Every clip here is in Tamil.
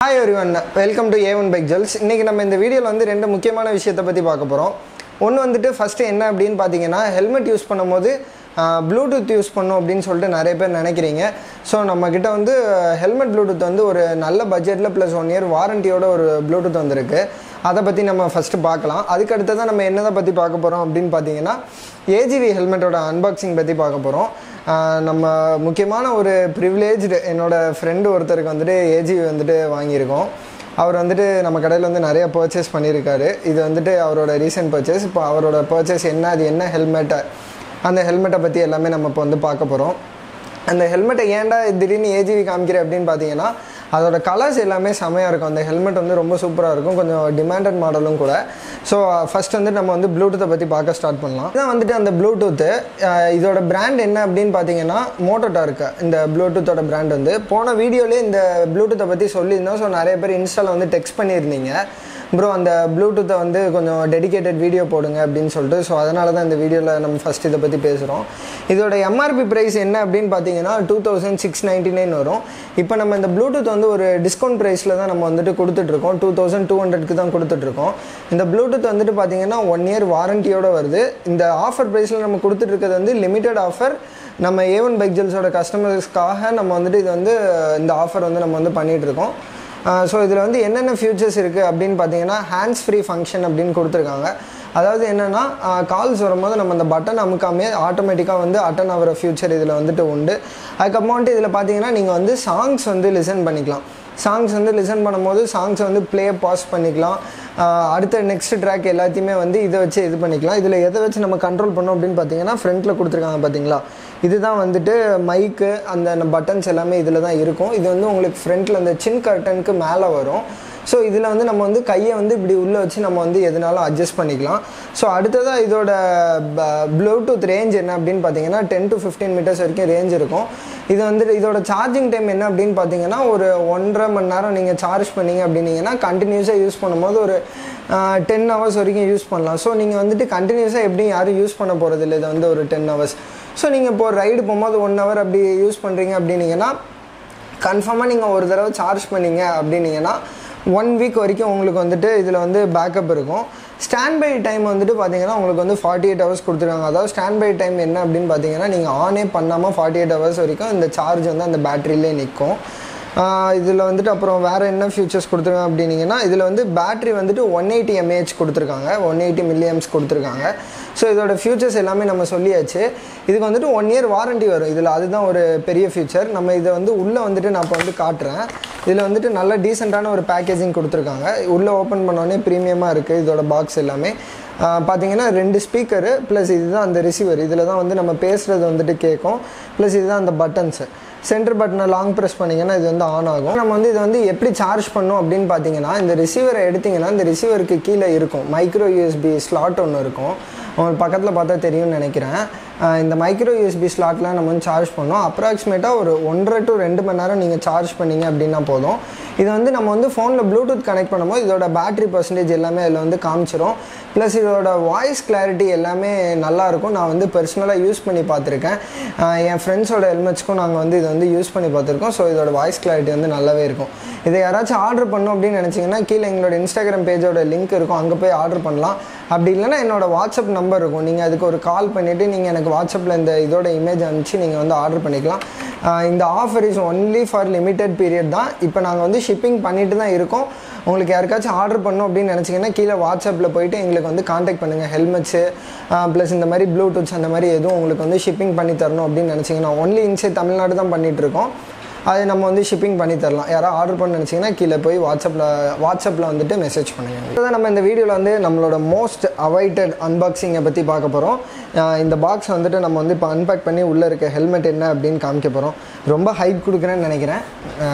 Hi everyone, welcome to A1 Bike Gels. இன்னைக்கு நம்ம இந்த வீடியோல வந்து ரெண்டு முக்கியமான விஷயத்தை பத்தி பார்க்க போறோம். ஒன்னு வந்துட்டு ஃபர்ஸ்ட் என்ன அப்படினு பாத்தீங்கன்னா ஹெல்மெட் யூஸ் பண்ணும்போது ப்ளூடூத் யூஸ் பண்ணனும் அப்படினு சொல்லிட்டு நிறைய பேர் நினைக்கிறீங்க. சோ நம்ம கிட்ட வந்து ஹெல்மெட் ப்ளூடூத் வந்து ஒரு நல்ல பட்ஜெட்ல +1 இயர் வாரண்டியோட ஒரு ப்ளூடூத் வந்திருக்கு. அத பத்தி நம்ம ஃபர்ஸ்ட் பார்க்கலாம். அதுக்கு அடுத்து தான் நம்ம என்னத பத்தி பார்க்க போறோம் அப்படினு பாத்தீங்கன்னா Agvk ஹெல்மெட்டோட அன்பாக்சிங் பத்தி பார்க்க போறோம். நம்ம முக்கியமான ஒரு பிரிவிலேஜ்டு என்னோட ஃப்ரெண்ட் ஒருத்தருக்கு வந்துட்டு Agvk வந்துட்டு வாங்கியிருக்கோம். அவர் வந்துட்டு நம்ம கடையில் வந்து நிறைய பர்ச்சேஸ் பண்ணியிருக்காரு. இது வந்துட்டு அவரோட ரீசெண்ட் பர்ச்சேஸ். இப்போ அவரோட பர்ச்சேஸ் என்ன, அது என்ன ஹெல்மெட்டை, அந்த ஹெல்மெட்டை பற்றி எல்லாமே நம்ம இப்போ வந்து பார்க்க போகிறோம். அந்த ஹெல்மெட்டை ஏன்டா திடீர்னு Agvk காமிக்கிறேன் அப்படின்னு பார்த்தீங்கன்னா அதோட கலர்ஸ் எல்லாமே செமையாக இருக்கும். அந்த ஹெல்மெட் வந்து ரொம்ப சூப்பராக இருக்கும், கொஞ்சம் டிமாண்டட் மாடலும் கூட. ஸோ ஃபஸ்ட் வந்து நம்ம வந்து ப்ளூடூத்தை பற்றி பார்க்க ஸ்டார்ட் பண்ணலாம். இதான் வந்துட்டு அந்த ப்ளூடூத்து. இதோட பிராண்ட் என்ன அப்படின்னு பார்த்தீங்கன்னா மோட்டோ டார்க். இந்த ப்ளூடூத்தோட பிராண்ட் வந்து போன வீடியோலேயே இந்த ப்ளூடூத்தை பற்றி சொல்லியிருந்தோம். ஸோ நிறைய பேர் இன்ஸ்டாவில் வந்து டெக்ஸ்ட் பண்ணியிருந்தீங்க, ப்ரோ அந்த ப்ளூடூத்தை வந்து கொஞ்சம் டெடிகேட்டட் வீடியோ போடுங்க அப்படின்னு சொல்லிட்டு. ஸோ அதனால தான் இந்த வீடியோவில் நம்ம ஃபஸ்ட் இதை பற்றி பேசுகிறோம். இதோட எம்ஆர்பி ப்ரைஸ் என்ன அப்படின்னு பார்த்தீங்கன்னா 2699 வரும். இப்போ நம்ம இந்த ப்ளூடூத் வந்து ஒரு டிஸ்கவுண்ட் ப்ரைஸில் தான் நம்ம வந்துட்டு கொடுத்துட்ருக்கோம். 2200க்கு தான் கொடுத்துட்ருக்கோம். இந்த ப்ளூடூத் வந்துட்டு பார்த்தீங்கன்னா 1 இயர் வாரண்டியோடு வருது. இந்த ஆஃபர் ப்ரைஸில் நம்ம கொடுத்துட்ருக்கிறது வந்து லிமிட்டட் ஆஃபர். நம்ம A1 பைக் ஜெல்ஸோட கஸ்டமர்ஸ்க்காக நம்ம வந்துட்டு இது வந்து இந்த ஆஃபர் வந்து நம்ம வந்து பண்ணிகிட்ருக்கோம். ஸோ இதில் வந்து என்னென்ன ஃபியூச்சர்ஸ் இருக்குது அப்படின்னு பார்த்தீங்கன்னா ஹேண்ட்ஸ் ஃப்ரீ ஃபங்க்ஷன் அப்படின்னு கொடுத்துருக்காங்க. அதாவது என்னென்னா கால்ஸ் வரும்போது நம்ம அந்த பட்டன் அமுக்காமே ஆட்டோமேட்டிக்காக வந்து அட்டன் ஆகிற ஃபியூச்சர் இதில் வந்துட்டு உண்டு. அதுக்கப்புறம் வந்துட்டு இதில் பார்த்தீங்கன்னா நீங்கள் வந்து சாங்ஸ் வந்து லிசன் பண்ணிக்கலாம். சாங்ஸ் வந்து லிசன் பண்ணும்போது சாங்ஸை வந்து ப்ளே பாஸ் பண்ணிக்கலாம். அடுத்த நெக்ஸ்ட் ட்ராக் எல்லாத்தையுமே வந்து இதை வச்சு இது பண்ணிக்கலாம். இதில் எதை வச்சு நம்ம கண்ட்ரோல் பண்ணோம் அப்படின்னு பார்த்தீங்கன்னா ஃப்ரண்ட்டில் கொடுத்துருக்காங்க பார்த்தீங்களா, இதுதான் வந்துட்டு மைக்கு, அந்த பட்டன்ஸ் எல்லாமே இதில் தான் இருக்கும். இது வந்து உங்களுக்கு ஃப்ரண்ட்டில் அந்த சின் கர்டனுக்கு மேலே வரும். ஸோ இதில் வந்து நம்ம வந்து கையை வந்து இப்படி உள்ளே வச்சு நம்ம வந்து எதுனாலும் அட்ஜஸ்ட் பண்ணிக்கலாம். ஸோ அடுத்ததாக இதோட ப்ளூடூத் ரேஞ்ச் என்ன அப்படின்னு பார்த்தீங்கன்னா 10 to 15 மீட்டர்ஸ் வரைக்கும் ரேஞ்ச் இருக்கும். இது வந்துட்டு இதோட சார்ஜிங் டைம் என்ன அப்படின்னு பார்த்தீங்கன்னா ஒரு 1.5 மணி நேரம் நீங்கள் சார்ஜ் பண்ணிங்க அப்படின்னீங்கன்னா கண்டினியூஸாக யூஸ் பண்ணும்போது ஒரு 10 ஹவர்ஸ் வரைக்கும் யூஸ் பண்ணலாம். ஸோ நீங்கள் வந்துட்டு கண்டினியூஸாக எப்படி யாரும் யூஸ் பண்ண போகிறது இல்லை, இது வந்து ஒரு 10 ஹவர்ஸ். ஸோ நீங்கள் இப்போ ரைடு போகும்போது 1 ஹவர் அப்படி யூஸ் பண்ணுறீங்க அப்படின்னீங்கன்னா கன்ஃபார்மாக நீங்கள் ஒரு தடவை சார்ஜ் பண்ணிங்க அப்படின்னீங்கன்னா 1 வீக் வரைக்கும் உங்களுக்கு வந்துட்டு இதில் வந்து பேக்கப் இருக்கும். ஸ்டாண்ட் பை டைம் வந்துட்டு பார்த்தீங்கன்னா உங்களுக்கு வந்து 48 ஹவர்ஸ் கொடுத்துருக்காங்க. அதாவது ஸ்டாண்ட் பை டைம் என்ன அப்படின்னு பார்த்தீங்கன்னா நீங்கள் ஆனே பண்ணாமல் 48 ஹவர்ஸ் வரைக்கும் இந்த சார்ஜ் வந்து அந்த பேட்டரியிலே நிற்கும். இதில் வந்துட்டு அப்புறம் வேறு என்ன ஃபியூச்சர்ஸ் கொடுத்துருக்காங்க அப்படின்னீங்கன்னா இதில் வந்து பேட்ரி வந்துட்டு 180 mAh கொடுத்துருக்காங்க, 180 milliamps கொடுத்துருக்காங்க. ஸோ இதோட ஃபியூச்சர்ஸ் எல்லாமே நம்ம சொல்லியாச்சு. இதுக்கு வந்துட்டு 1 இயர் வாரண்டி வரும் இதில், அதுதான் ஒரு பெரிய ஃபியூச்சர். நம்ம இதை வந்து உள்ளே வந்துட்டு நான் இப்போ வந்து காட்டுறேன். இதில் வந்துட்டு நல்ல டீசெண்டான ஒரு பேக்கேஜிங் கொடுத்துருக்காங்க. உள்ளே ஓப்பன் பண்ணோடனே ப்ரீமியமாக இருக்குது இதோட பாக்ஸ் எல்லாமே. பார்த்தீங்கன்னா 2 ஸ்பீக்கரு ப்ளஸ் இதுதான் அந்த ரிசீவர். இதில் தான் வந்து நம்ம பேசுகிறது வந்துட்டு கேட்கும். ப்ளஸ் இதுதான் அந்த பட்டன்ஸு. சென்டர் பட்டனை லாங் ப்ரெஸ் பண்ணிங்கன்னா இது வந்து ஆன் ஆகும். நம்ம வந்து இதை வந்து எப்படி சார்ஜ் பண்ணோம் அப்படின்னு பார்த்தீங்கன்னா இந்த ரிசீவரை எடுத்திங்கன்னா இந்த ரிசீவருக்கு கீழே இருக்கும் மைக்ரோ USB ஸ்லாட் ஒன்று இருக்கும். உங்களுக்கு பக்கத்தில் பார்த்தா தெரியும்னு நினைக்கிறேன். இந்த மைக்ரோ USB ஸ்லாட்லாம் நம்ம வந்து சார்ஜ் பண்ணோம். அப்ராக்சிமேட்டாக ஒரு 1.5 to 2 மணி நேரம் நீங்கள் சார்ஜ் பண்ணிங்க அப்படின்னா போதும். இது வந்து நம்ம வந்து ஃபோனில் ப்ளூடூத் கனெக்ட் பண்ணும்போது இதோட பேட்டரி பர்சன்டேஜ் எல்லாமே அதில் வந்து காமிச்சிரும். ப்ளஸ் இதோட வாய்ஸ் கிளாரிட்டி எல்லாமே நல்லாயிருக்கும். நான் வந்து பர்சனலாக யூஸ் பண்ணி பார்த்துருக்கேன். என் ஃப்ரெண்ட்ஸோட ஹெல்மெட்ஸ்க்கும் நாங்கள் வந்து இதை வந்து யூஸ் பண்ணி பார்த்துருக்கோம். ஸோ இதோட வாய்ஸ் கிளாரிட்டி வந்து நல்லாவே இருக்கும். இதை யாராச்சும் ஆர்டர் பண்ணணும் அப்படின்னு நினச்சிங்கன்னா கீழே எங்களோட இன்ஸ்டாகிராம் பேஜோட லிங்க் இருக்கும், அங்கே போய் ஆர்டர் பண்ணலாம். அப்படி இல்லைனா என்னோடய வாட்ஸ்அப் நம்பர் இருக்கும், நீங்கள் அதுக்கு ஒரு கால் பண்ணிவிட்டு நீங்கள் எனக்கு வாட்ஸ்அப்பில் இந்த இதோட இமேஜ் அனுப்பிச்சு நீங்கள் வந்து ஆர்டர் பண்ணிக்கலாம். இந்த offer is only for limited period தான். இப்போ நாங்கள் வந்து ஷிப்பிங் பண்ணிட்டு தான் இருக்கோம். உங்களுக்கு யாருக்காச்சும் ஆர்டர் பண்ணணும் அப்படின்னு நினச்சிங்கன்னா கீழே வாட்ஸ்அப்பில் போய்ட்டு எங்களுக்கு வந்து காண்டாக்ட் பண்ணுங்கள். ஹெல்மெட்ஸு ப்ளஸ் இந்த மாதிரி ப்ளூடூத்ஸ் அந்த மாதிரி எதுவும் உங்களுக்கு வந்து ஷிப்பிங் பண்ணி தரணும் அப்படின்னு நினச்சிங்கன்னா ஒன்லி இன்சைட் தமிழ்நாடு தான் பண்ணிகிட்ருக்கோம். அது நம்ம வந்து ஷிப்பிங் பண்ணி தரலாம். யாராவது ஆர்டர் பண்ண நினச்சிங்கன்னா கீழே போய் வாட்ஸ்அப்பில் வந்துட்டு மெசேஜ் பண்ணுங்கள். இதுதான் நம்ம இந்த வீடியோவில் வந்து நம்மளோட மோஸ்ட் அவைட்டட் அன்பாக்சிங்கை பற்றி பார்க்க போகிறோம். இந்த பாக்ஸ் வந்துட்டு நம்ம வந்து இப்போ அன்பேக் பண்ணி உள்ளே இருக்க ஹெல்மெட் என்ன அப்படின்னு காமிக்க போகிறோம். ரொம்ப ஹைப் கொடுக்குறேன்னு நினைக்கிறேன்.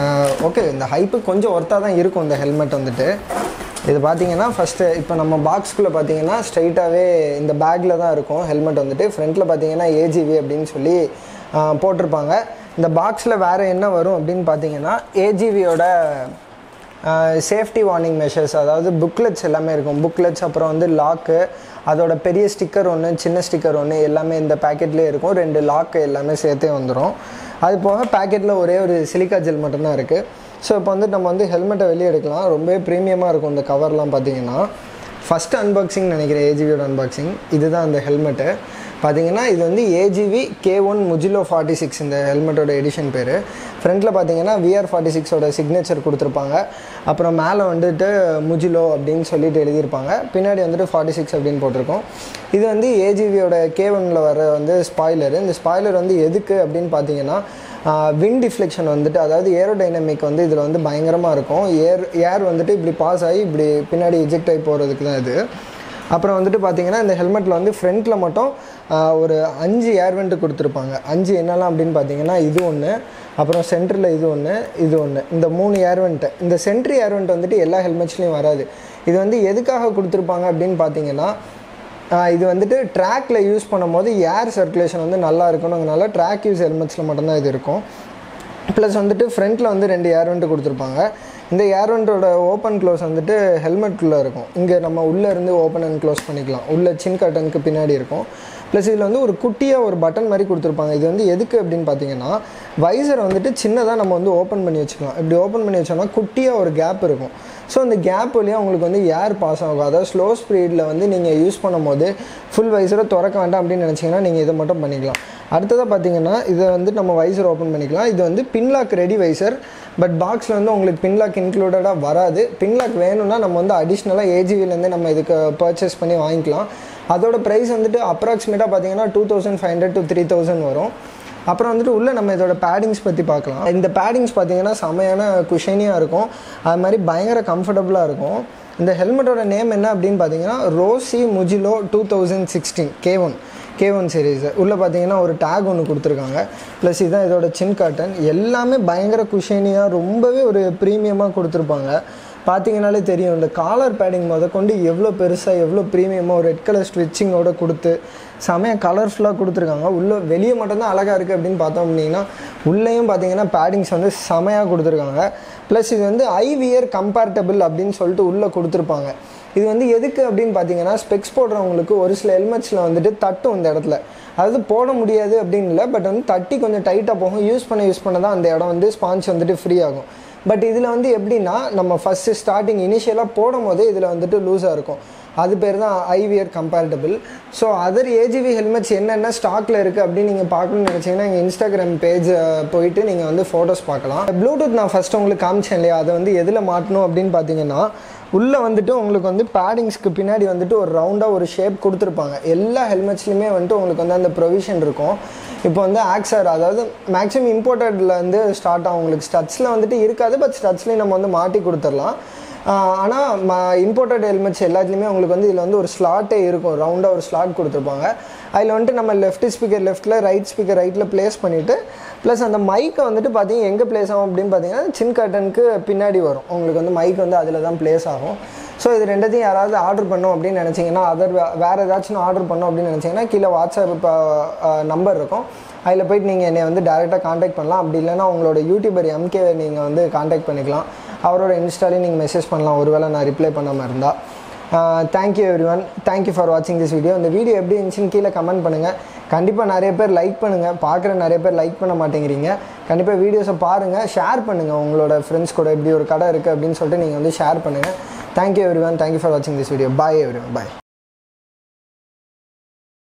ஓகே, இந்த ஹைப்பு கொஞ்சம் ஒர்த்தாக தான் இருக்கும் இந்த ஹெல்மெட் வந்துட்டு. இது பார்த்தீங்கன்னா ஃபஸ்ட்டு இப்போ நம்ம பாக்ஸ்குள்ளே பார்த்தீங்கன்னா ஸ்ட்ரைட்டாகவே இந்த பேக்கில் தான் இருக்கும் ஹெல்மெட் வந்துட்டு. ஃப்ரண்ட்டில் பார்த்தீங்கன்னா Agvk அப்படின்னு சொல்லி போட்டிருப்பாங்க. இந்த பாக்ஸில் வேறு என்ன வரும் அப்படின்னு பார்த்தீங்கன்னா Agvkயோட சேஃப்டி வார்னிங் மெஷர்ஸ், அதாவது புக்லெட்ஸ் எல்லாமே இருக்கும். புக்லெட்ஸ் அப்புறம் வந்து லாக்கு, அதோட பெரிய ஸ்டிக்கர் ஒன்று, சின்ன ஸ்டிக்கர் ஒன்று எல்லாமே இந்த பேக்கெட்லேயே இருக்கும். 2 லாக்கு எல்லாமே சேர்த்தே வந்துடும். அது போக பேக்கெட்டில் ஒரே ஒரு சிலிக்கா ஜெல் மட்டும்தான் இருக்குது. ஸோ இப்போ வந்து நம்ம வந்து ஹெல்மெட்டை வெளியே எடுக்கலாம். ரொம்பவே ப்ரீமியமாக இருக்கும் இந்த கவர்லாம் பார்த்தீங்கன்னா. ஃபஸ்ட்டு அன்பாக்சிங் நினைக்கிறேன், ஏஜிவியோட அன்பாக்சிங். இதுதான் அந்த ஹெல்மெட்டு பார்த்தீங்கன்னா. இது வந்து Agvk1 Mugello 46 இந்த ஹெல்மெட்டோட எடிஷன் பேர். ஃப்ரண்ட்டில் பார்த்தீங்கன்னா VR46ஓட சிக்னேச்சர் கொடுத்துருப்பாங்க. அப்புறம் மேலே வந்துட்டு Mugello அப்படின்னு சொல்லிட்டு எழுதியிருப்பாங்க. பின்னாடி வந்துட்டு 46 அப்படின்னு போட்டிருக்கோம். இது வந்து ஏஜிவியோட K1ல் வர வந்து ஸ்பாய்லரு. இந்த ஸ்பாய்லர் வந்து எதுக்கு அப்படின்னு பார்த்தீங்கன்னா, விண்ட் டிஃப்ளெக்ஷன் வந்துட்டு, அதாவது ஏரோடைனமிக் வந்து இதில் வந்து பயங்கரமாக இருக்கும். ஏர் வந்துட்டு இப்படி பாஸ் ஆகி இப்படி பின்னாடி எஜெக்ட் ஆகி போகிறதுக்கு தான் இது. அப்புறம் வந்துட்டு பார்த்திங்கன்னா இந்த ஹெல்மெட்டில் வந்து ஃப்ரண்ட்டில் மட்டும் ஒரு 5 ஏர் வெண்ட் கொடுத்துருப்பாங்க. 5 என்னெல்லாம் அப்படின்னு பார்த்தீங்கன்னா, இது ஒன்று, அப்புறம் சென்டரில் இது ஒன்று, இது ஒன்று, இந்த 3 ஏர் வெண்ட்டு. இந்த சென்ட்ரி ஏர் வெண்ட் வந்துட்டு எல்லா ஹெல்மெட்ஸ்லேயும் வராது. இது வந்து எதுக்காக கொடுத்துருப்பாங்க அப்படின்னு பார்த்தீங்கன்னா, இது வந்துட்டு ட்ராக்கில் யூஸ் பண்ணும்போது ஏர் சர்க்குலேஷன் வந்து நல்லா இருக்கணுங்கிறனால ட்ராக் யூஸ் ஹெல்மெட்ஸில் மட்டும்தான் இது இருக்கும். ப்ளஸ் வந்துட்டு ஃப்ரண்ட்டில் வந்து 2 ஏர் வெண்ட் கொடுத்துருப்பாங்க. இந்த ஏர் வெண்ட்டோட ஓப்பன் க்ளோஸ் வந்துட்டு ஹெல்மெட்டுக்குள்ளே இருக்கும். இங்கே நம்ம உள்ளே இருந்து ஓப்பன் அண்ட் க்ளோஸ் பண்ணிக்கலாம். உள்ளே சின் கட்டனுக்கு பின்னாடி இருக்கும். ப்ளஸ் இதில் வந்து ஒரு குட்டியாக ஒரு பட்டன் மாதிரி கொடுத்துருப்பாங்க. இது வந்து எதுக்கு அப்படின்னு பார்த்தீங்கன்னா, வைசரை வந்துட்டு சின்னதாக நம்ம வந்து ஓப்பன் பண்ணி வச்சுக்கலாம். இப்படி ஓப்பன் பண்ணி வச்சோம்னா குட்டியாக ஒரு கேப் இருக்கும். ஸோ அந்த கேப் வழியாக உங்களுக்கு வந்து ஏர் பாஸ் ஆகும். அதாவது ஸ்லோ ஸ்பீடில் வந்து நீங்கள் யூஸ் பண்ணும்போது ஃபுல் வைசரை திறக்க வேண்டாம் அப்படின்னு நினச்சிங்கன்னா நீங்கள் இதை மட்டும் பண்ணிக்கலாம். அடுத்ததாக பார்த்தீங்கன்னா, இதை வந்து நம்ம வைசர் ஓப்பன் பண்ணிக்கலாம். இது வந்து பின்லாக் ரெடி வைசர். பட் பாக்ஸில் வந்து உங்களுக்கு பின்லாக் இன்க்ளூடடாக வராது. பின்லாக் வேணும்னா நம்ம வந்து அடிஷ்னலாக ஏஜிவிலேருந்து நம்ம இதுக்கு பர்ச்சேஸ் பண்ணி வாங்கிக்கலாம். அதோட ப்ரைஸ் வந்துட்டு அப்ராக்சிமேட்டாக பார்த்தீங்கன்னா 2500 to 3000 வரும். அப்புறம் வந்துட்டு உள்ளே நம்ம இதோட பேடிங்ஸ் பற்றி பார்க்கலாம். இந்த பேடிங்ஸ் பார்த்தீங்கன்னா செமையான குஷனியாக இருக்கும். அது மாதிரி பயங்கர கம்ஃபர்டபுளாக இருக்கும். இந்த ஹெல்மெட்டோட நேம் என்ன அப்படின்னு பார்த்தீங்கன்னா, ரோசி முஜிலோ 2016 K1 சீரீஸு. உள்ளே பார்த்தீங்கன்னா ஒரு டேக் ஒன்று கொடுத்துருக்காங்க. ப்ளஸ் இதுதான் இதோட சின் காட்டன். எல்லாமே பயங்கர குஷனியாக ரொம்பவே ஒரு ப்ரீமியமாக கொடுத்துருப்பாங்க. பார்த்தீங்கனாலே தெரியும், இந்த காலர் பேடிங் கொண்டு எவ்வளோ பெருசாக எவ்வளோ ப்ரீமியமாக ஒரு ரெட் கலர் ஸ்ட்ரிச்சிங்கோடு கொடுத்து செமையாக கலர்ஃபுல்லாக கொடுத்துருக்காங்க. உள்ளே வெளியே மட்டும்தான் அழகாக இருக்குது அப்படின்னு பார்த்தோம் அப்படின்னா, உள்ளேயும் பார்த்தீங்கன்னா பேடிங்ஸ் வந்து செமையாக கொடுத்துருக்காங்க. ப்ளஸ் இது வந்து ஐவியர் கம்பேர்டபிள் அப்படின்னு சொல்லிட்டு உள்ளே கொடுத்துருப்பாங்க. இது வந்து எதுக்கு அப்படின்னு பார்த்தீங்கன்னா, ஸ்பெக்ஸ் போடுறவங்களுக்கு ஒரு சில ஹெல்மெட்ஸில் வந்துட்டு தட்டும் இந்த இடத்துல. அதாவது போட முடியாது அப்படின்னு இல்லை, பட் வந்து தட்டி கொஞ்சம் டைட்டாக போகும். யூஸ் பண்ண தான் அந்த இடம் வந்து ஸ்பான்ச் வந்துட்டு ஃப்ரீ ஆகும். பட் இதில் வந்து எப்படின்னா, நம்ம ஃபஸ்ட்டு ஸ்டார்டிங் இனிஷியலாக போடும் போதே இதில் வந்துட்டு லூஸாக இருக்கும். அது பேர் தான் ஐவியர் கம்பேர்டபிள். ஸோ அதர் ஏஜிவி ஹெல்மெட்ஸ் என்னென்ன ஸ்டாக்கில் இருக்குது அப்படின்னு நீங்கள் பார்க்கணும்னு நினச்சிங்கன்னா எங்கள் இன்ஸ்டாகிராம் பேஜ் போயிட்டு நீங்கள் வந்து ஃபோட்டோஸ் பார்க்கலாம். ப்ளூடூத் நான் ஃபஸ்ட்டு உங்களுக்கு காமிச்சேன் இல்லையா, அதை வந்து எதில் மாட்டணும் அப்படின்னு பார்த்தீங்கன்னா, உள்ளே வந்துட்டு உங்களுக்கு வந்து பேடிங்ஸ்க்கு பின்னாடி வந்துட்டு ஒரு ரவுண்டாக ஒரு ஷேப் கொடுத்துருப்பாங்க. எல்லா ஹெல்மெட்ஸ்லையுமே வந்துட்டு உங்களுக்கு வந்து அந்த ப்ரொவிஷன் இருக்கும். இப்போ வந்து ஆக்சர், அதாவது மேக்ஸிமம் இம்போர்ட்டடில் வந்து ஸ்டார்ட் ஆகும். உங்களுக்கு ஸ்டட்ஸில் வந்துட்டு இருக்காது, பட் ஸ்டட்ஸ்லேயும் நம்ம வந்து மாட்டி கொடுத்துடலாம். ஆனால் இம்போர்ட்டட் ஹெல்மெட்ஸ் எல்லாத்துலேயுமே உங்களுக்கு வந்து இதில் வந்து ஒரு ஸ்லாட்டே இருக்கும். ரவுண்டாக ஒரு ஸ்லாட் கொடுத்துருப்பாங்க. அதில் வந்துட்டு நம்ம லெஃப்ட் ஸ்பீக்கர் லெஃப்ட்டில், ரைட் ஸ்பீக்கர் ரைட்டில் ப்ளேஸ் பண்ணிவிட்டு, ப்ளஸ் அந்த மைக்கை வந்துட்டு பார்த்தீங்கன்னா எங்கே ப்ளேஸ் ஆகும் அப்படின்னு பார்த்தீங்கன்னா, சின் கட்டனுக்கு பின்னாடி வரும். உங்களுக்கு வந்து மைக் வந்து அதில் தான் ப்ளேஸ் ஆகும். ஸோ இது ரெண்டத்தையும் யாராவது ஆர்டர் பண்ணோம் அப்படின்னு நினச்சிங்கன்னா, வேறு ஏதாச்சும் ஆர்டர் பண்ணோம் அப்படின்னு நினச்சிங்கன்னா, கீழே வாட்ஸ்அப் நம்பர் இருக்கும். அதில் போய்ட்டு நீங்கள் என்னை வந்து டேரெக்டாக காண்டாக்ட் பண்ணலாம். அப்படி இல்லைனா உங்களோட யூடியூபர் MK நீங்கள் வந்து காண்டாக்ட் பண்ணிக்கலாம். அவரோட இன்ஸ்டாலையும் நீங்கள் மெசேஜ் பண்ணலாம், ஒருவேளை நான் ரிப்ளை பண்ணாமல் இருந்தால். தேங்க்யூ எவ்ரிவன், தேங்க்யூ ஃபார் வாட்சிங் திஸ் வீடியோ. இந்த வீடியோ எப்படி இருந்துச்சுன்னு கீழே கமெண்ட் பண்ணுங்கள். கண்டிப்பாக நிறைய பேர் லைக் பண்ணுங்கள். பார்க்குற நிறைய பேர் லைக் பண்ண மாட்டேங்கிறீங்க. கண்டிப்பாக வீடியோஸை பாருங்கள், ஷேர் பண்ணுங்கள். உங்களோட ஃப்ரெண்ட்ஸ் கூட இப்படி ஒரு கடை இருக்குது அப்படின்னு சொல்லிட்டு நீங்கள் வந்து ஷேர் பண்ணுங்கள். தேங்க்யூ எவ்ரிவன், தேங்க்யூ ஃபார் வாட்சிங் this video. Bye everyone, bye.